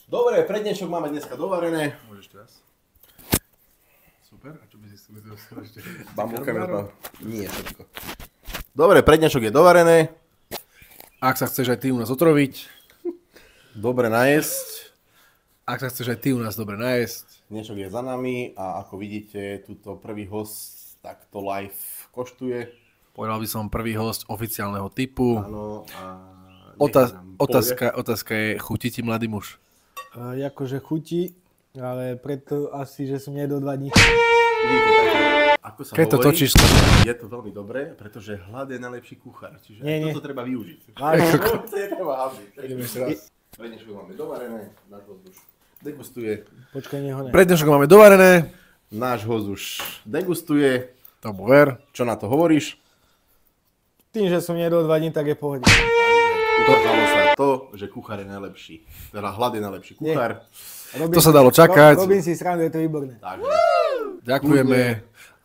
Dobre, prednešok máme dneska dovarené. Môžeš teraz. Super, a čo by si chcel ešte? Bambúka nie, všetko. Dobre, prednešok je dovarené. Ak sa chceš aj ty u nás otroviť, Dobre najesť. ak sa chceš aj ty u nás dobre najesť, Dnešok je za nami a ako vidíte, tuto prvý host takto live koštuje. povedal by som prvý host oficiálneho typu. Áno, a Otázka je, chutí ti mladý muž? Akože chutí, ale preto asi, že som jedol 2 dní. Vidíte, takže, ako sa Keď to hovorí, točíš, je to veľmi dobré, pretože hlad je najlepší kuchár. Čiže Nie. toto treba využiť. Áno. To je treba hambiť. Ideme ešte raz. Prednešok máme dovarené, náš host už degustuje. Počkaj, neho ne. Prednešok máme dovarené, Náš host už degustuje. tomu ver. Čo na to hovoríš? Tým, že som jedol 2 dní, tak je pohode. Ukázalo sa to, že kuchár je najlepší. Teda hlad je najlepší kuchár. To sa dalo čakať. Robím si srandu, je to výborné. Takže Ďakujeme.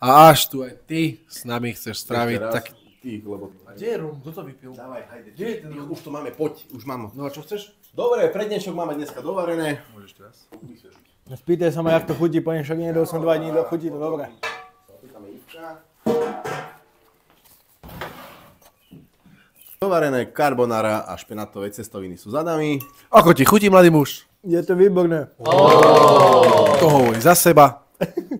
A až tu aj ty s nami chceš stráviť, ešte raz, tak... ty, lebo... A kde je rum? Kto to vypil? Dávaj, hajde. Kde je ten Už to máme, poď. Už mám. No a čo chceš? Dobre, prednešok máme dneska dovarené. Môžeš teraz. Spýtaj sa ma, jak to chutí, poviem, však nedol som 2 dní, to chutí to dobré. Dovarené carbonara a špenátové cestoviny sú za nami. Ako ti chutí, mladý muž? Je to výborné. To hovorí za seba.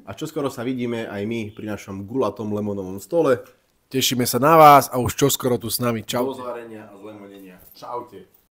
A čoskoro sa vidíme aj my pri našom gulatom lemonovom stole. Tešíme sa na vás a už čoskoro tu s nami. Čau. Do zvarenia a zlemonenia. Čaute.